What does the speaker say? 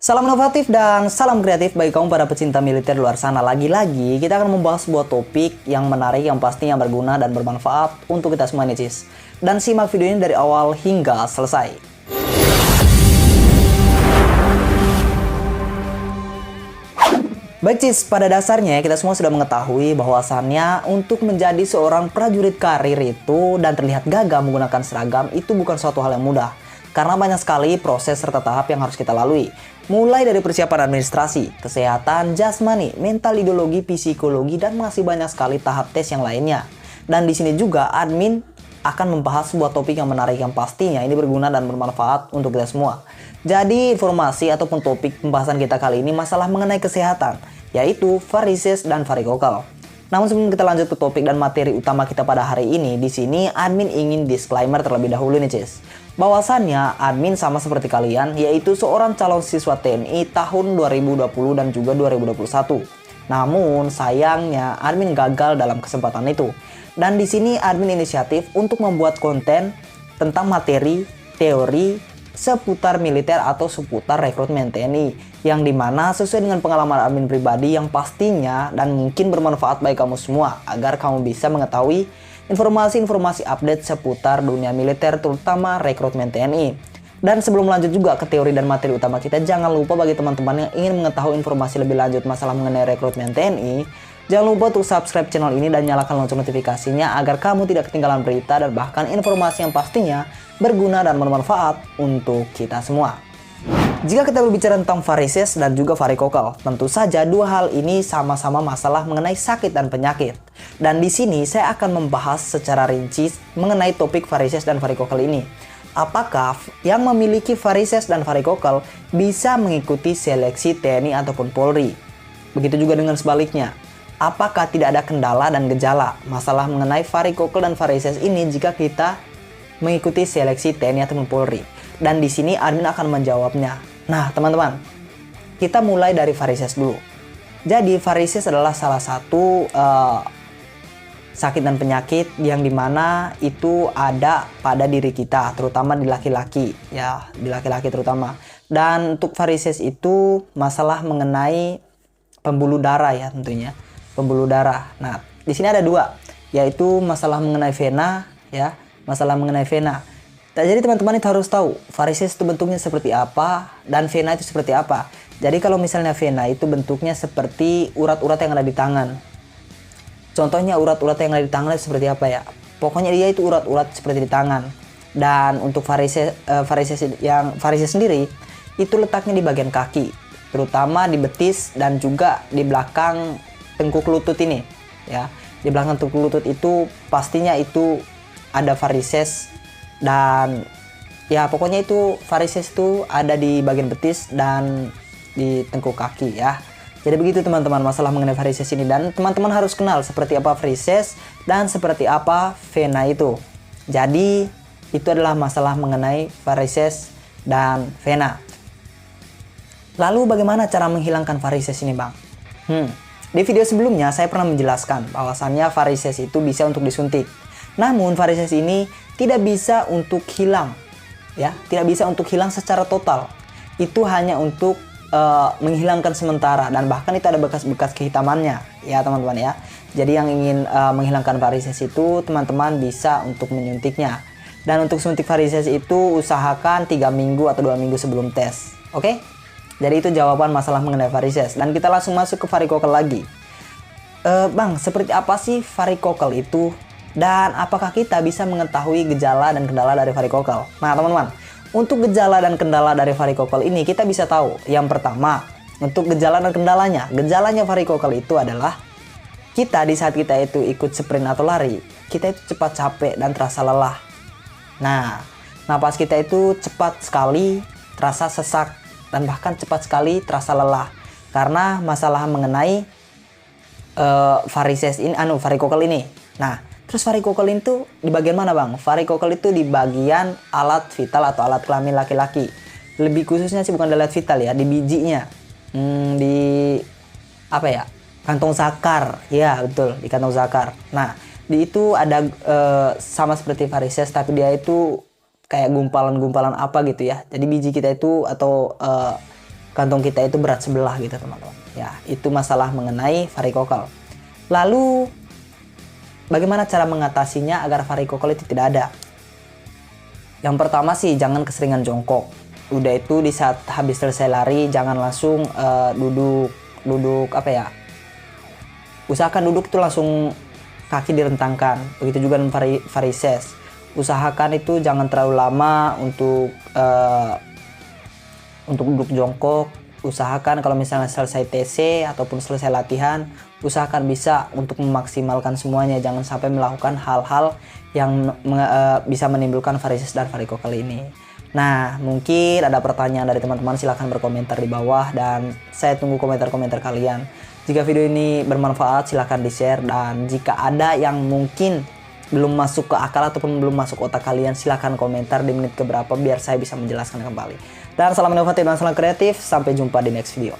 Salam inovatif dan salam kreatif bagi kaum para pecinta militer di luar sana. Lagi-lagi kita akan membahas sebuah topik yang menarik, yang pastinya berguna dan bermanfaat untuk kita semua nih, cis. Dan simak video ini dari awal hingga selesai. Baik cis, pada dasarnya kita semua sudah mengetahui bahwasannya untuk menjadi seorang prajurit karir itu dan terlihat gagah menggunakan seragam itu bukan suatu hal yang mudah. Karena banyak sekali proses serta tahap yang harus kita lalui. Mulai dari persiapan administrasi, kesehatan, jasmani, mental, ideologi, psikologi, dan masih banyak sekali tahap tes yang lainnya. Dan di sini juga admin akan membahas sebuah topik yang menarik yang pastinya ini berguna dan bermanfaat untuk kita semua. Jadi informasi ataupun topik pembahasan kita kali ini masalah mengenai kesehatan, yaitu varises dan varikokal. Namun sebelum kita lanjut ke topik dan materi utama kita pada hari ini, di sini admin ingin disclaimer terlebih dahulu nih cis. Bahwasannya admin sama seperti kalian, yaitu seorang calon siswa TNI tahun 2020 dan juga 2021. Namun sayangnya admin gagal dalam kesempatan itu. Dan di sini admin inisiatif untuk membuat konten tentang materi, teori, seputar militer atau seputar rekrutmen TNI, yang dimana sesuai dengan pengalaman admin pribadi yang pastinya dan mungkin bermanfaat bagi kamu semua agar kamu bisa mengetahui informasi-informasi update seputar dunia militer terutama rekrutmen TNI. Dan sebelum lanjut juga ke teori dan materi utama kita, jangan lupa bagi teman-teman yang ingin mengetahui informasi lebih lanjut masalah mengenai rekrutmen TNI, jangan lupa untuk subscribe channel ini dan nyalakan lonceng notifikasinya agar kamu tidak ketinggalan berita dan bahkan informasi yang pastinya berguna dan bermanfaat untuk kita semua. Jika kita berbicara tentang varises dan juga varikokal, tentu saja dua hal ini sama-sama masalah mengenai sakit dan penyakit. Dan di sini saya akan membahas secara rinci mengenai topik varises dan varikokal ini. Apakah yang memiliki varises dan varikokal bisa mengikuti seleksi TNI ataupun Polri? Begitu juga dengan sebaliknya. Apakah tidak ada kendala dan gejala masalah mengenai varikokal dan varises ini jika kita mengikuti seleksi TNI ataupun Polri? Dan di sini admin akan menjawabnya. Nah, teman-teman, kita mulai dari varises dulu. Jadi, varises adalah salah satu sakit dan penyakit yang dimana itu ada pada diri kita, terutama di laki-laki, ya, di laki-laki terutama. Dan untuk varises itu masalah mengenai pembuluh darah ya tentunya. Pembuluh darah. Nah, di sini ada dua, yaitu masalah mengenai vena, ya, masalah mengenai vena. Nah, jadi teman-teman itu harus tahu varises itu bentuknya seperti apa dan vena itu seperti apa. Jadi kalau misalnya vena itu bentuknya seperti urat-urat yang ada di tangan. Contohnya urat-urat yang ada di tangan itu seperti apa ya? Pokoknya dia itu urat-urat seperti di tangan. Dan untuk varises sendiri itu letaknya di bagian kaki, terutama di betis dan juga di belakang tengkuk lutut ini, ya. Di belakang tengkuk lutut itu pastinya itu ada varises. Dan ya pokoknya itu varises itu ada di bagian betis dan di tengkuk kaki ya. Jadi begitu teman-teman masalah mengenai varises ini. Dan teman-teman harus kenal seperti apa varises dan seperti apa vena itu. Jadi itu adalah masalah mengenai varises dan vena. Lalu bagaimana cara menghilangkan varises ini bang? Di video sebelumnya saya pernah menjelaskan bahwasannya varises itu bisa untuk disuntik. Namun varises ini tidak bisa untuk hilang, ya, tidak bisa untuk hilang secara total. Itu hanya untuk menghilangkan sementara dan bahkan itu ada bekas-bekas kehitamannya, ya teman-teman ya. Jadi yang ingin menghilangkan varises itu teman-teman bisa untuk menyuntiknya. Dan untuk suntik varises itu usahakan 3 minggu atau 2 minggu sebelum tes, oke? Jadi itu jawaban masalah mengenai varises. Dan kita langsung masuk ke varikokal lagi. Bang, seperti apa sih varikokal itu? Dan apakah kita bisa mengetahui gejala dan kendala dari varikokal? Nah teman-teman, untuk gejala dan kendala dari varikokal ini kita bisa tahu. Yang pertama, untuk gejala dan kendalanya. Gejalanya varikokal itu adalah kita di saat kita itu ikut sprint atau lari, kita itu cepat capek dan terasa lelah. Nah, napas kita itu cepat sekali terasa sesak dan bahkan cepat sekali terasa lelah. Karena masalah mengenai varikokal ini. Nah, terus varikokal itu di bagian mana bang? Varikokal itu di bagian alat vital atau alat kelamin laki-laki. Lebih khususnya sih bukan di alat vital ya, di bijinya. Di apa ya? Kantong zakar. Ya betul, di kantong zakar. Nah, di itu ada sama seperti varises tapi dia itu kayak gumpalan-gumpalan apa gitu ya. Jadi biji kita itu atau kantong kita itu berat sebelah gitu teman-teman. Ya, itu masalah mengenai varikokal. Lalu bagaimana cara mengatasinya agar varikokal itu tidak ada? Yang pertama sih jangan keseringan jongkok. Udah itu di saat habis selesai lari jangan langsung duduk apa ya? Usahakan duduk itu langsung kaki direntangkan. Begitu juga dengan varises. Usahakan itu jangan terlalu lama untuk duduk jongkok. Usahakan kalau misalnya selesai TC ataupun selesai latihan, usahakan bisa untuk memaksimalkan semuanya. Jangan sampai melakukan hal-hal yang bisa menimbulkan varises dan varikokal ini. Nah, mungkin ada pertanyaan dari teman-teman, silahkan berkomentar di bawah dan saya tunggu komentar-komentar kalian. Jika video ini bermanfaat, silahkan di-share, dan jika ada yang mungkin belum masuk ke akal ataupun belum masuk otak kalian, silahkan komentar di menit keberapa biar saya bisa menjelaskan kembali. Dan salam inovatif dan salam kreatif, sampai jumpa di next video.